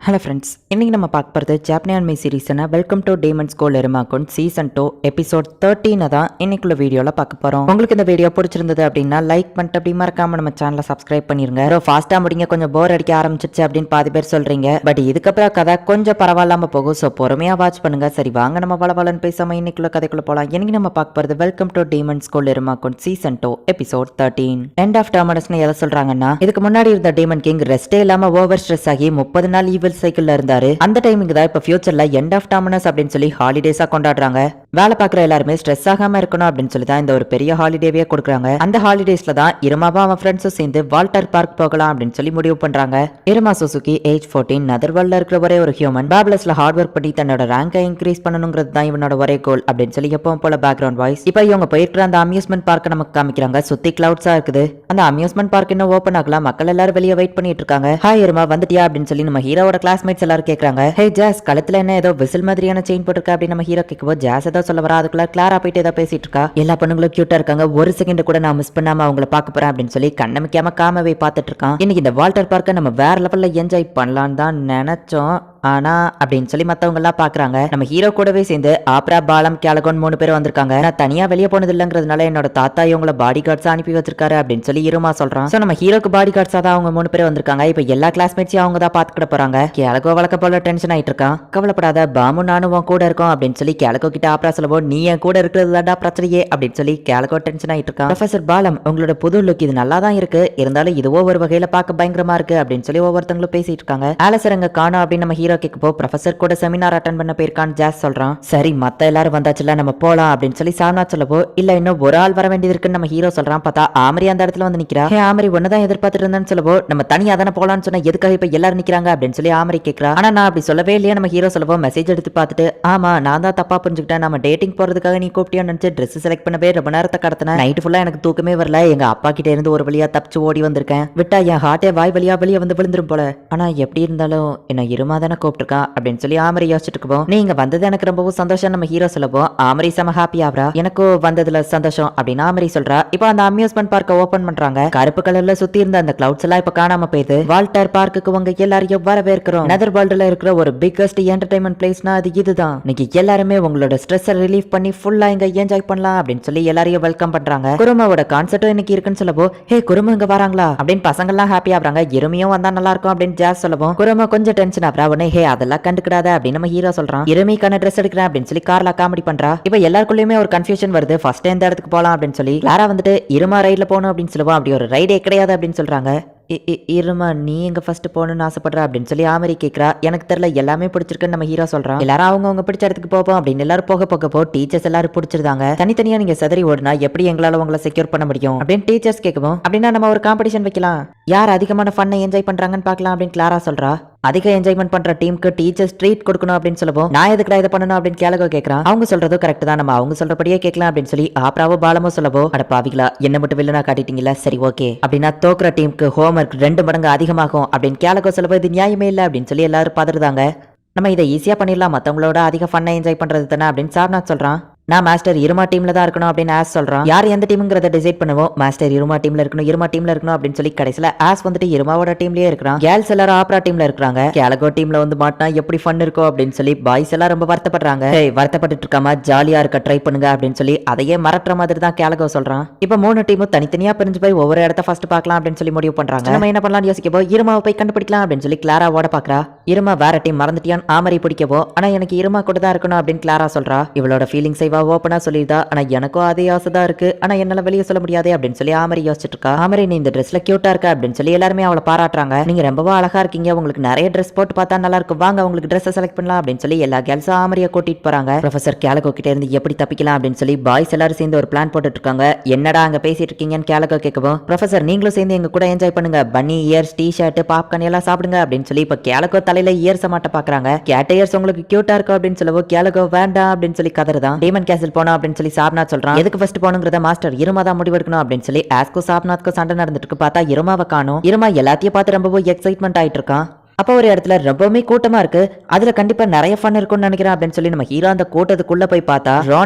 Hello friends, இன்றைக்கி நம்ம பார்க்க போகிறது ஜாப்பனியன் மை சீரீஸ்னா welcome to demon school Iruma kun season 2 episode 13 தான் இன்னைக்குள்ள வீடியோவில் பார்க்க போகிறோம். உங்களுக்கு இந்த வீடியோ பிடிச்சிருந்தது அப்படின்னா லைக் பண்ணிட்டு அப்படி மறக்காம நம்ம சேனலை சப்ஸ்கிரைப் பண்ணிருங்க. ஃபாஸ்ட்டாக முடிங்க, கொஞ்சம் போர் அடிக்க ஆரம்பிச்சிருச்சு அப்படின்னு பாதி பேர் சொல்கிறீங்க. பட் இதுக்கப்புறம் கதை கொஞ்சம் பரவாயில்லாமல் போகும். ஸோ பொறுமையாக வாட்ச் பண்ணுங்க. சரி வாங்க நம்ம வளவலன்னு பேசாமல் இன்னைக்குள்ள கதைக்குள்ள போகலாம். இன்னைக்கு நம்ம பார்க்க போகிறது welcome to demon school Iruma kun season 2 episode 13. End of டர்மினஸ்னு எதை சொல்கிறாங்கன்னா, இதுக்கு முன்னாடி இருந்த டேமன் கிங் ரெஸ்டே இல்லாமல் ஓவர் ஸ்ட்ரெஸ் ஆகி 30 நாள் ஈவில் சைக்கிள்ல இருந்தாரு. அந்த டைமுக்கு தான் இப்ப ஃபியூச்சர்ல எண்ட் ஆஃப் டர்மினஸ் அப்படின்னு சொல்லி ஹாலிடேஸா கொண்டாடுறாங்க. வேலை பார்க்குற எல்லாருமே ஸ்ட்ரெஸ் ஆகாம இருக்கணும் அப்படின்னு சொல்லி தான் இந்த ஒரு பெரிய ஹாலிடேவே கொடுக்குறாங்க. அந்த ஹாலிடேஸ்ல தான் இருமாவும் அவன் ஃப்ரெண்ட்ஸும் சேர்ந்து வால்டர் பார்க் போகலாம் அப்படின்னு சொல்லி முடிவு பண்றாங்க. இருமா சுசுகி ஏஜ் 14, நெதர்வேல்ட்ல இருக்கிற ஒரே ஒரு ஹியூமன். பேபிளஸ்ல ஹார்ட் ஒர்க் பண்ணி தன்னோட ரேங்கை இன்க்ரீஸ் பண்ணணுங்கிறது தான் இவனோட ஒரே கோல் அப்படின்னு சொல்லி எப்பவும் போல பேக்ரவுண்ட் வாய்ஸ். இப்போ இவங்க போயிருக்கிற அந்த அம்யூஸ்மெண்ட் பார்க்க நமக்கு காமிக்கிறாங்க. சுத்தி கிளவுட்ஸா இருக்குது. அந்த அம்யூஸ்மெண்ட் பார்க் இன்னும் ஓப்பன் ஆகலாம். மக்கள் எல்லாரும் வெளியே வெயிட் பண்ணிட்டு இருக்காங்க. ஹாய் இருமா, வந்துட்டியா அப்படின்னு சொல்லி நம்ம ஹீரோட கிளாஸ்மேட்ஸ் எல்லாரும் கேக்குறாங்க. ஹே ஜாஸ், கழுத்துல என்ன ஏதோ விசில் மாதிரியான செயின் போட்டுருக்கா அப்படின்னு நம்ம ஹீரோ கேட்கும்போது ஜாஸ் ஏதோ சொல்ல வரா. அதுக்குள்ள கிளாரா போயிட்டு ஏதோ பேசிட்டு இருக்கா. எல்லா பொண்ணுங்களும் கியூட்டா இருக்காங்க. ஒரு செகண்ட் கூட நான் மிஸ் பண்ணாம அவங்கள பார்க்க போறேன் அப்படின்னு சொல்லி கண்ணமிக்காம காமவே பார்த்துட்டு இருக்கான். இன்னைக்கு இந்த வால்டர் பார்க்க நம்ம வேற லெவல்ல என்ஜாய் பண்ணலான்னு தான் நினைச்சோம். ஆனா அப்படின்னு சொல்லி மத்தவங்க எல்லாம் பாக்குறாங்க. நம்ம ஹீரோ கூடவே சேர்ந்து ஆப்ரா, பாலம், கேலகோன் 3 பேர் வந்திருக்காங்க. நான் தனியா வெளியே போனது இல்லங்கிறதுனால என்னோட தாத்தா இவங்கள பாடி கார்ட்ஸ் அனுப்பி வச்சிருக்காரு அப்படின்னு சொல்லி இருமா சொல்றான். சோ நம்ம ஹீரோக்கு பாடி கார்ட்ஸா தான் அவங்க 3 பேர் வந்திருக்காங்க. இப்ப எல்லா கிளாஸ்மேட்ஸையும் அவங்க தான் பாத்துக்கிட போறாங்க. கேலகோ வழக்க போல டென்ஷன் ஆயிட்டு இருக்கான். கவலைப்படாத பாமு, நானும் உன் கூட இருக்கோம் அப்படின்னு சொல்லி கேலகோ கிட்ட ஆப்ரா சொல்லவோ, நீ என் கூட இருக்கிறதுதான்டா பிரச்சனையே அப்படின்னு சொல்லி கேலகோ டென்ஷன் ஆயிட்டு இருக்கான். ப்ரொஃபசர் பாலம், உங்களோட புது லுக் இது நல்லா தான் இருக்கு, இருந்தாலும் இதுவோ ஒரு வகையில பார்க்க பயங்கரமா இருக்கு அப்படின்னு சொல்லி ஒவ்வொருத்தங்களும் பேசிட்டு இருக்காங்க. ஆலசர் அங்க காணோம் அப்படின்னு நம்ம ஹீரோ கேட்கப்போ ப்ரொஃபசர் கூட செமினார் அட்டெண்ட் பண்ண போயிருக்கான்னு ஜாஸ் சொல்றான். சரி மத்த எல்லாரும் வந்தாச்சுல, நம்ம போலாம் அப்படின்னு சொல்லி சாம்னா சொல்லவோ, இல்ல இன்னும் ஒரு ஆள் வர வேண்டியது இருக்குன்னு நம்ம ஹீரோ சொல்றான். பார்த்தா ஆமரி அந்த இடத்துல வந்து நிக்கிறா. ஹே ஆமரி, ஒன்னதான் எதிர்பார்த்துட்டு இருந்தேன்னு சொல்லவோ, நம்ம தனியா தானே போலான்னு சொன்னா எதுக்காக இப்ப எல்லாரும் நிக்கிறாங்க அப்படின்னு சொல்லி ஆமரி கேட்கறா. ஆனா நான் அப்படி சொல்லவே இல்லையா நம்ம ஹீரோ சொல்லவோ, மெசேஜ் எடுத்து பார்த்துட்டு ஆமா நான் தான் தப்பா புரிஞ்சுக்கிட்டேன், நம்ம டேட்டிங் போறதுக்காக நீ கூப்பிட்டியோன்னு நினைச்சு ட்ரெஸ் செலக்ட் பண்ணவே ரொம்ப நேரத்தை கடத்தினேன். நைட் ஃபுல்லா எனக்கு தூக்கமே வரல. எங்க அப்பா கிட்ட இருந்து ஒரு வழியா தப்பிச்சு ஓடி வந்திருக்கேன். விட்டா என் ஹார்ட்டே வாய் வழியா வெளியே வந்து விழுந்துரும் போல. ஆனா எப்படி இருந்தாலும் என்ன இருமா தானே கூப்பிட்டுருக்கா அப்படின்னு சொல்லி ஆமரி யோசிச்சுட்டு இருக்கோம். நீங்க வந்தது எனக்கு ரொம்பவும் சந்தோஷம் நம்ம ஹீரோ சொல்லவோ, ஆமரி செம ஹாப்பி ஆவரா. எனக்கும் வந்ததுல சந்தோஷம் அப்படின்னு ஆமரி சொல்றா. இப்போ அந்த அம்யூஸ்மெண்ட் பார்க்க ஓபன் பண்றாங்க. கருப்பு கலர்ல சுத்தி இருந்த அந்த கிளவுட்ஸ் எல்லாம் இப்ப காணாம போயிடுது. வால்டர் பார்க்குக்கு உங்க எல்லாரையும் வரவேற்கிறோம். நெதர் வேர்ல்டுல இருக்கிற ஒரு பிக்கஸ்ட் என்டர்டைன்மெண்ட் பிளேஸ்னா அது இதுதான். இன்னைக்கு எல்லாருமே உங்களோட ஸ்ட்ரெஸ் ரிலீஃப் பண்ணி ஃபுல்லா இங்க என்ஜாய் பண்ணலாம் அப்படின்னு சொல்லி எல்லாரையும் வெல்கம் பண்றாங்க. குருமாவோட கான்செர்ட்டும் இன்னைக்கு இருக்குன்னு சொல்லவோ, ஹே குருமா இங்க வராங்களா அப்படின்னு பசங்க எல்லாம் ஹாப்பி ஆகுறாங்க. இருமையும் வந்தா நல்லா இருக்கும் அப்படின்னு ஜாஸ் சொல்லவும், குருமா கொஞ்சம் டென்ஷன் ஆகுறா. உடனே ஹே அதெல்லாம் கண்டுக்கிடாத அப்படின்னு நம்ம ஹீரோ சொல்றான். இருமைக்கான ட்ரெஸ் எடுக்கிறேன் அப்படின்னு சொல்லி கார்ல காமெடி பண்றா. இப்ப எல்லாருக்குள்ளயுமே ஒரு கன்ஃபியூஷன் வருது. ஃபர்ஸ்ட் எந்த இடத்துக்கு போலாம் அப்படின்னு சொல்லி கிளாரா வந்துட்டு இருமா ரைட்ல போகணும் அப்படின்னு சொல்லுவோம். அப்படி ஒரு ரைடே கிடையாது அப்படின்னு சொல்றாங்க. இருமா நீ எங்க ஃபர்ஸ்ட் போகணும்னு ஆசைப்படுற அப்படின்னு சொல்லி ஆமரி கேட்கறா. எனக்கு தெரியல, எல்லாமே பிடிச்சிருக்குன்னு நம்ம ஹீரோ சொல்றான். எல்லாரும் அவங்க பிடிச்ச இடத்துக்கு போவோம் அப்படின்னு எல்லாரும் போக டீச்சர்ஸ் எல்லாரும் பிடிச்சிருந்தாங்க. தனித்தனியா நீங்க சதறி ஓடுனா எப்படி எங்களால உங்களை செக்யூர் பண்ண முடியும் அப்படின்னு டீச்சர்ஸ் கேட்கவும், அப்படின்னா நம்ம ஒரு காம்படிஷன் வைக்கலாம், யார் அதிகமான ஃபன்னை என்ஜாய் பண்றாங்கன்னு பார்க்கலாம் அப்படின்னு கிளாரா சொல்றா. அதிக என்ஜாய்மெண்ட் பண்ற டீமுக்கு டீச்சர்ஸ் ட்ரீட் கொடுக்கணும் அப்படின்னு சொல்லவும், நான் எதுக்குடா இதை பண்ணணும் அப்படின்னு கேலகோ கேட்கறான். அவங்க சொல்றதும் கரெக்ட் தான், நம்ம அவங்க சொல்றபடியே கேட்கலாம் அப்படின்னு சொல்லி ஆப்ராவோ பாலமோ சொல்லவோ, அட பாவிகளா என்ன மட்டும் வில்லனா காட்டிட்டீங்களா, சரி ஓகே அப்படின்னா தோக்குற டீமுக்கு ஹோம்ஒர்க் 2 மடங்கு அதிகமாகும் அப்படின்னு கேலகோ சொல்லவோ, இது நியாயமே இல்லை அப்படின்னு சொல்லி எல்லாரும் பதறுதாங்க. நம்ம இதை ஈஸியா பண்ணிடலாம், மத்தவங்களோட அதிக ஃபன்னை என்ஜாய் பண்றது தானே அப்படின்னு சார்நாத் சொல்றான். நான் மாஸ்டர் இருமா டீம்ல தான் இருக்கணும் அப்படின்னு ஆஸ் சொல்றான். யார் எந்த டீம்ங்கிறத டிசைட் பண்ணுவோம். மாஸ்டர் இருமா டீம்ல இருக்கணும் அப்படின்னு சொல்லி கடைசியில ஆஸ் வந்துட்டு இருமாவோட டீம்லயே இருக்கிறான். கேர்ள்ஸ் எல்லாரும் ஆப்ரா டீம்ல இருக்காங்க. கேலகோ டீம்ல வந்து மாட்டினா எப்படி ஃபன் இருக்கும் அப்படின்னு சொல்லி பாய்ஸ் எல்லாம் ரொம்ப வருத்தப்படுறாங்க. வருத்தப்பட்டு இருக்காம ஜாலியா இருக்க ட்ரை பண்ணுங்க அப்படின்னு சொல்லி அதையே மறக்கிற மாதிரி தான் கேலகோ சொல்றான். இப்ப 3 டீமும் தனித்தனியா பிரிஞ்சு போய் ஒவ்வொரு இடத்த ஃபர்ஸ்ட் பார்க்கலாம் அப்படின்னு சொல்லி முடிவு பண்றாங்க. நம்ம என்ன பண்ணலாம் யோசிக்கப்போ, இருமாவை போய் கண்டுபிடிக்கலாம் அப்படின்னு சொல்லி கிளாரா ஓட பாக்குறா. இருமா வேற டீம் மறந்துட்டியான் ஆமரி பிடிக்கவோ, ஆனா எனக்கு இருமா கூட தான் இருக்கணும் அப்படின்னு கிளாரா சொல்றா. இவளோட ஃபீலிங்ஸ் ஓப்பனா சொல்லிதா. ஆனா எனக்கும் அதே ஆசை தான் இருக்கு, ஆனா என்னால வெளியே சொல்ல முடியாதே அப்படின்னு சொல்லி ஆமரி யோசிச்சுட்டு இருக்கா. ஆமரி நீ இந்த ட்ரெஸ்ல கியூட்டா இருக்க அப்படின்னு சொல்லி எல்லாருமே அவளை பாராட்டுறாங்க. நீங்க ரொம்பவும் அழகா இருக்கீங்க, உங்களுக்கு நிறைய ட்ரெஸ் போட்டு பார்த்தா நல்லா இருக்கும், வாங்க உங்களுக்கு ட்ரெஸ் செலக்ட் பண்ணலாம் அப்படின்னு சொல்லி எல்லா கேர்ள்ஸும் ஆமரியை கூட்டிட்டு போறாங்க. ப்ரொஃபசர் கேலகோ கிட்ட இருந்து எப்படி தப்பிக்கலாம் அப்படின்னு சொல்லி பாய்ஸ் எல்லாரும் சேர்ந்து ஒரு பிளான் போட்டுட்டு இருக்காங்க. என்னடா அங்க பேசிட்டு இருக்கீங்கன்னு கேலகோ கேட்கவும், ப்ரொஃபசர் நீங்களும் சேர்ந்து எங்க கூட என்ஜாய் பண்ணுங்க, பன்னி இயர்ஸ், டி ஷர்ட், பாப்கார்ன் எல்லாம் சாப்பிடுங்க அப்படின்னு சொல்லி இப்ப கேலகோ தலையில இயர்ஸ் மாட்ட பாக்குறாங்க. கேட்ட இயர்ஸ் உங்களுக்கு கியூட்டா இருக்கும் அப்படின்னு சொல்லவும் கேலகோ வேண்டாம் அப்படின்னு சொல்லி கதறுதான். டீமன் கேசல் போனோம் அப்படின்னு சொல்லி சாப்நாத் சொல்றான். எதுக்கு ஃபர்ஸ்ட் போணுங்கிறத மாஸ்டர் இருமா தான் முடிவெடுக்கணும் அப்படின்னு சொல்லி ஆஸ்கோ சாப்நாத்க்கு சண்டை நடந்துட்டு இருக்கு. பார்த்தா இருமாவை காணோம். இருமா எல்லாத்தையும் பார்த்து ரொம்பவும் எக்ஸைட்மெண்ட் ஆயிட்டு இருக்கான். அப்போ ஒரு இடத்துல ரொம்பவுமே கூட்டமா இருக்கு, அதுல கண்டிப்பா நிறைய ஃபன் இருக்கும்னு நினைக்கிறேன் அப்படின்னு சொல்லி நம்ம ஹீரோ அந்த கூட்டத்துக்குள்ள போய் பார்த்தா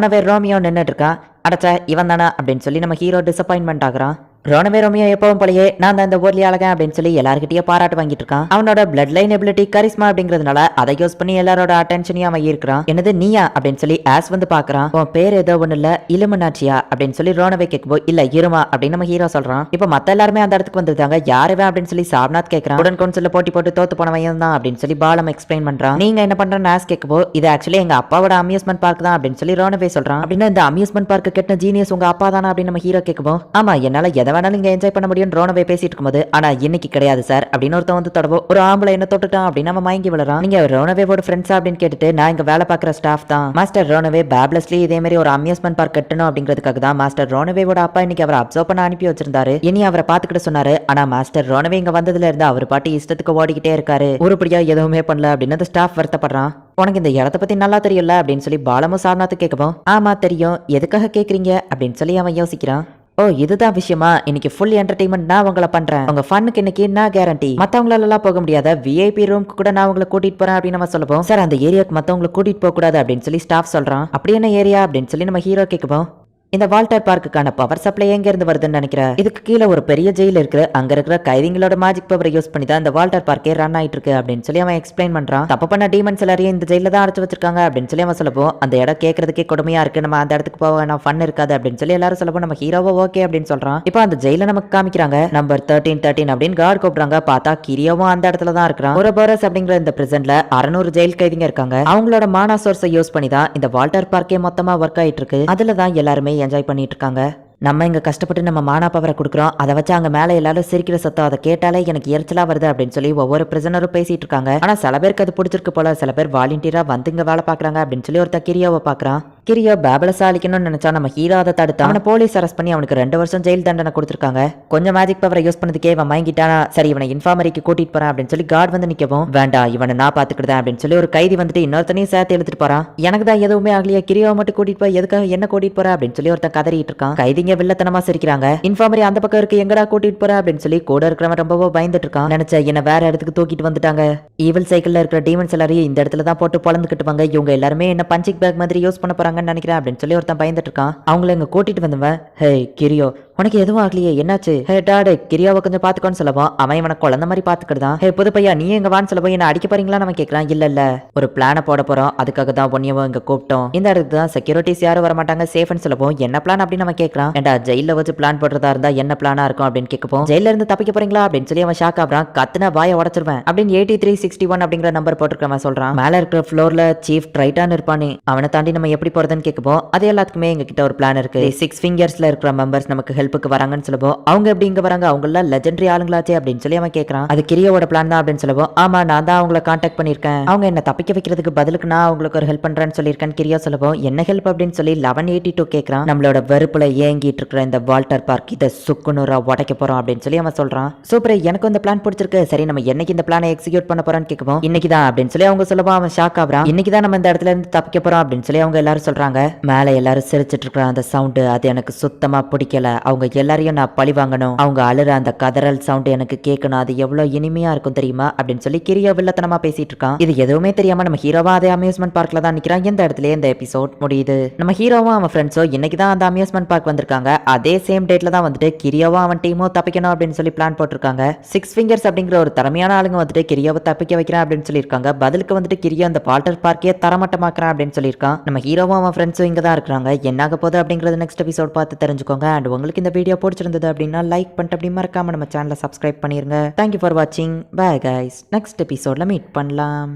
ரோமியோ நின்னுட்டு இருக்கான். அடச்சா இவன் தானா அப்படின்னு சொல்லி நம்ம ஹீரோ டிசப்பாயின்மெண்ட் ஆகுறான். ரோனவே ரோமியோ எப்பவும் போலயே நான் தான் இந்த ஊர்லயே அழகன் அப்படின்னு சொல்லி எல்லார்கிட்டயும் பாராட்டு வாங்கிட்டு இருக்கான். அவனோட பிளட் லைன் எபிலிட்டி கரிஸ்மா அப்படிங்கிறதுனால அதை யூஸ் பண்ணி எல்லாரோட அட்டென்ஷனையும் அவன் ஈர்க்கிறான். என்னது நீயா அப்படின்னு சொல்லி ஆஸ் வந்து பாக்குறான். உன் பேர் ஏதோ ஒண்ணு இல்ல இலுமினாச்சியா அப்படின்னு சொல்லி ரோனவே கேட்கும்போ இல்ல இருமா அப்படின்னு நம்ம ஹீரோ சொல்றான். இப்ப மத்த எல்லாருமே அந்த இடத்துக்கு வந்துருந்தாங்க. யாருவே அப்படின்னு சொல்லி சாப்நாத் கேட்கறான். உடன் கவுன்சில்ல போட்டி போட்டு தோத்து போனவன் தான் அப்படின்னு சொல்லி பாலம் எக்ஸ்பிளைன் பண்றான். நீங்க என்ன பண்றன்னு ஆஸ் கேட்கும்போ இது ஆக்சுவலி எங்க அப்பாவோட அம்யூஸ்மெண்ட் பார்க் தான் அப்படின்னு சொல்லி ரோனவே சொல்றான். அப்படின்னு இந்த அம்யூஸ்மெண்ட் பார்க் கெட்ட ஜீனியஸ் உங்க அப்பா தானா அப்படின்னு நம்ம ஹீரோ கேட்கும்போ ஆமா என்னால எதை வேணாலும் இங்க என்ஜாய் பண்ண முடியும் ரோனவே பேசிட்டு இருக்கும்போது ஆனா இன்னைக்கு கிடையாது சார் அப்படின்னு ஒருத்தன் வந்து தொடவோ ஒரு ஆம்பளை என்ன தொட்டுட்டான் அப்படின்னு நம்ம மயங்கி விழுறான். நீங்க ரோனவேவோட ஃப்ரெண்ட்ஸா அப்படின்னு கேட்டுட்டு நான் இங்க வேலை பார்க்குற ஸ்டாஃப் தான். மாஸ்டர் ரோனவே பேப்லஸ்லி இதே மாதிரி ஒரு அம்யூஸ்மெண்ட் பார்க் கட்டணும் அப்படிங்கிறதுக்காக தான் மாஸ்டர் ரோனவேவோட அப்பா இன்னைக்கு அவரை அப்சர்வ் பண்ண அனுப்பி வச்சிருந்தாரு. இனி அவரை பாத்துக்கிட்டு சொன்னாரு. ஆனா மாஸ்டர் ரோனவே இங்க வந்ததுல இருந்து அவர் பாட்டி இஷ்டத்துக்கு ஓடிக்கிட்டே இருக்காரு. உருப்படியா எதுவுமே பண்ணல அப்படின்னு அந்த ஸ்டாஃப் வருத்தப்படுறான். உனக்கு இந்த இடத்த பத்தி நல்லா தெரியல அப்படின்னு சொல்லி பாலமும் சாப்நாத் கேட்கவும் ஆமா தெரியும் எதுக்காக கேக்குறீங்க அப்படின்னு சொல்லி அவன் யோசிக்கிறான். ஓ இதுதான் விஷயமா இன்னைக்கு ஃபுல் என்டர்டைன்மெண்ட் நான் உங்களை பண்றேன். உங்க ஃபன்னுக்கு இன்னைக்கு நான் கேரண்டி. மத்தவங்களால போக முடியாத விஐபி ரூமுக்கு கூட நான் உங்களை கூட்டிட்டு போறேன் அப்படின்னு நம்ம சொல்லுவோம். சார் அந்த ஏரியாவுக்கு மத்தவங்களை கூட்டிட்டு போக கூடாது அப்படின்னு சொல்லி ஸ்டாஃப் சொல்றான். அப்படி என்ன ஏரியா அப்படின்னு சொல்லி நம்ம ஹீரோ கேட்குவோம். இந்த வால்டர் பார்க்குக்கான பவர் சப்ளை எங்க இருந்து வருதுன்னு நினைக்கிறேன். இதுக்கு கீழே ஒரு பெரிய ஜெயில் இருக்கு. அங்க இருக்கிற கைதிங்களோட மேஜிக் பவரை யூஸ் பண்ணி தான் இந்த வால்டர் பார்க்கே ரன் ஆயிட்டு இருக்கு அப்படின்னு சொல்லி அவன் எக்ஸ்பிளைன் பண்றான். தப்பு பண்ண டீமன்ஸ் எல்லாரையும் இந்த ஜெயில தான் அடைச்சு வச்சிருக்காங்க அப்படின்னு சொல்லி அவன் சொல்லப்போ அந்த இடம் கேட்கறதுக்கே கொடுமையா இருக்கு. நம்ம அந்த இடத்துக்கு போக வேணாம் ஃபன் இருக்காது அப்படின்னு சொல்லி எல்லாரும் சொல்லப்போ நம்ம ஹீரோவோ ஓகே அப்படின்னு சொல்றான். இப்போ அந்த ஜெயில நமக்கு காமிக்கிறாங்க. நம்பர் 13 அப்படின்னு கார்டு கூப்பிடுறாங்க. பார்த்தா கிரியோவும் அந்த இடத்துல தான் இருக்கிறான். ஒரு போரஸ் அப்படிங்கிற இந்த பிரசன்ட்ல 600 ஜெயில் கைதிங்க இருக்காங்க. அவங்களோட மானா சோர்ஸை யூஸ் பண்ணி தான் இந்த வால்டர் பார்க்கே மொத்தமா ஒர்க் ஆயிட்டு இருக்கு. அதுல தான் எல்லாருமே என்ஜாய் பண்ணிட்டு இருக்காங்க. நம்ம இங்க கஷ்டப்பட்டு நம்ம மானா பவரை கொடுக்குறோம். அதை வச்சு அங்க மேல எல்லாரும் சிரிக்கிற சத்தம் அதை கேட்டாலே எனக்கு எரிச்சலா வருது அப்படின்னு சொல்லி ஒவ்வொரு பிரிசனரும் பேசிட்டு இருக்காங்க. ஆனா சில பேருக்கு அது பிடிச்சிருக்கு போல. சில பேர் வாலண்டியரா வந்து இங்க வேலை பாக்குறாங்க அப்படின்னு சொல்லி ஒருத்தர் கிரியோவை பாக்குறான். கிரியோ பேபல சாலிக்கணும்னு நினைச்சா நம்ம ஹீரோ அதை தடுத்து அவனை போலீஸ் அரெஸ்ட் பண்ணி அவனுக்கு 2 வருஷம் ஜெயில் தண்டனை கொடுத்துருக்காங்க. கொஞ்சம் மேஜிக் பவரை யூஸ் பண்ணதுக்கே இவன் வாங்கிட்டானா சரி இவனை இன்ஃபார்மரிக்கு கூட்டிட்டு போறான் அப்படின்னு சொல்லி கார்டு வந்து நிக்கவும் வேண்டாம் இவனை நான் பாத்துக்கிட்டேன் அப்படின்னு சொல்லி ஒரு கைதி வந்துட்டு இன்னொருத்தனையும் சேர்த்து எடுத்துட்டு போறான். எனக்கு தான் எதுவுமே ஆகலையா கிரியோவை மட்டும் கூட்டிட்டு போய் எதுக்காக என்ன கூட்டிட்டு போற அப்படின்னு சொல்லி ஒருத்தன் கதறிட்டு இருக்கான். கைதிங்க வில்லத்தனமா சிரிக்கிறாங்க. இன்ஃபார்மரி அந்த பக்கம் இருக்கு எங்கடா கூட்டிட்டு போற அப்படின்னு சொல்லி கூட இருக்கிறவன் ரொம்பவோ பயந்துட்டு இருக்கான். நினைச்ச என்ன வேற இடத்துக்கு தூக்கிட்டு வந்துட்டாங்க. ஈவில் சைக்கிள்ல இருக்கிற டீமன்ஸ் எல்லாரையும் இந்த இடத்துல தான் போட்டு பொழந்துக்கிட்டு வாங்க. இவங்க எல்லாருமே என்ன பஞ்சிங் பேக் மாதிரி யூஸ் பண்ண போறாங்கன்னு நினைக்கிறேன் அப்படின்னு சொல்லி ஒருத்தன் பயந்துட்டு இருக்கான். அவங்கள இங்க கூட்டிட்டு வந்தவன் ஹே கிரியோ உனக்கு எதுவும் ஆகலையே என்னாச்சு. ஹே டாடு கிரியாவை கொஞ்சம் பாத்துக்கோன்னு சொல்லவும் அவன் இவனை குழந்தை மாதிரி பாத்துக்கிட்டான். ஹே புது பையா நீ எங்க வான்னு சொல்லவும் என்ன அடிக்க போறீங்களான்னு அவன் கேட்கறான். இல்ல ஒரு பிளான போட போறோம் அதுக்காக தான் ஒன்னியவும் இங்க கூப்பிட்டோம். இந்த இடத்துக்கு தான் செக்யூரிட்டிஸ் யாரும் வர மாட்டாங்க சேஃப்னு சொல்லவும் என்ன பிளான் அப்படின்னு அவன் கேட்கறான். ஏண்டா ஜெயில வச்சு பிளான் போடுறதா இருந்தா என்ன பிளானா இருக்கும் அப்படின்னு கேட்கப்போம். ஜெயில இருந்து தப்பிக்க போறீங்களா அப்படின்னு சொல்லி அவன் ஷாக் ஆகுறான். கத்துன வாயை உடச்சிருவேன் அப்படின்னு 8361 அப்படிங்கிற நம்பர் போட்டுருக்கவன் சொல்றான். மேல இருக்கிற ஃப்ளோர்ல சீஃப் ட்ரைட்டான் இருப்பானே அவனை தாண்டி நம்ம எப்படி போறதுன்னு கேட்கப்போம். அது எல்லாத்துக்குமே எங்க கிட்ட ஒரு பிளான் இருக்கு. 6 ஃபிங்கர்ஸ்ல இருக்கிற மெம்பர்ஸ் நமக்கு ஹெல்ப்புக்கு வராங்கன்னு சொல்லவும் அவங்க எப்படி இங்க வராங்க அவங்க எல்லாம் லெஜெண்டரி ஆளுங்களாச்சே அப்படின்னு சொல்லி அவன் கேட்கறான். அது கிரியோட பிளான் தான் அப்படின்னு சொல்லவும் ஆமா நான் தான் அவங்கள கான்டாக்ட் பண்ணிருக்கேன். அவங்க என்ன தப்பிக்க வைக்கிறதுக்கு பதிலுக்கு நான் அவங்களுக்கு ஒரு ஹெல்ப் பண்றேன்னு சொல்லியிருக்கேன். கிரியோ சொல்லவும் என்ன ஹெல்ப் அப்படின்னு சொல்லி 1182 கேட்கறான். நம்மளோட வெறுப்புல ஏங்கிட்டு இருக்கிற இந்த வால்டர் பார்க் இதை சுக்குநூறா உடைக்க போறோம் அப்படின்னு சொல்லி அவன் சொல்றான். சூப்பர் எனக்கு இந்த பிளான் பிடிச்சிருக்கு. சரி நம்ம என்னைக்கு இந்த பிளானை எக்ஸிக்யூட் பண்ண போறோம்னு கேட்கவும் இன்னைக்கு தான் அப்படின்னு சொல்லி அவங்க சொல்லவும் அவன் ஷாக் ஆகுறான். இன்னைக்கு தான் நம்ம இந்த இடத்துல இருந்து தப்பிக்க போறோம் அப்படின்னு சொல்லி அவங்க எல்லாரும் சொல்றாங்க. மேல எல்லாரும் சிரிச்சிட்டு இருக்கிற அந்த சவுண்டு அது எனக்கு சுத்தமா பிடிக்கல. அவங்க எல்லாரையும் நான் பழி வாங்கணும். அவங்க அழுற அந்த கதறல் சவுண்ட் எனக்கு கேட்கணும். அது எவ்வளவு இனிமையா இருக்கும் தெரியுமா அப்படின்னு சொல்லி கிரியோ வில்லத்தனமா பேசிட்டு இருக்கான். இது எதுவுமே தெரியாம நம்ம ஹீரோவா அதே அம்யூஸ்மெண்ட் பார்க்ல தான் நிக்கிறான். இந்த இடத்துல இந்த எபிசோட் முடியுது. நம்ம ஹீரோவும் அவன் ஃப்ரெண்ட்ஸோ இன்னைக்கு தான் அந்த அம்யூஸ்மெண்ட் பார்க் வந்திருக்காங்க. அதே சேம் டேட்ல தான் வந்துட்டு கிரியோவும் அவன் டீமோ தப்பிக்கணும் அப்படின்னு சொல்லி பிளான் போட்டிருக்காங்க. 6 ஃபிங்கர்ஸ் அப்படிங்கிற ஒரு திறமையான ஆளுங்க வந்துட்டு கிரியோவை தப்பிக்க வைக்கிறேன் அப்படின்னு சொல்லியிருக்காங்க. பதிலுக்கு வந்துட்டு கிரியோ அந்த வால்டர் பார்க்கே தரமட்டமாக்குறான் அப்படின்னு சொல்லியிருக்கான். நம்ம ஹீரோவும் அவன் ஃப்ரெண்ட்ஸும் இங்க தான் இருக்கிறாங்க. என்னாக போகுது அப்படிங்கறது நெக்ஸ்ட் எபிசோட் பார்த்து தெரிஞ்சுக்கோங்க. அண்ட் உங்களுக்கு இந்த வீடியோ பிடிச்சிருந்தது அப்படின்னா லைக் பண்ணிட்டு அப்படி மறக்காம நம்ம சேனலை சப்ஸ்கிரைப் பண்ணிருங்க. தேங்க்யூ ஃபார் வாட்சிங். Bye guys. நெக்ஸ்ட் எபிசோட்ல மீட் பண்ணலாம்.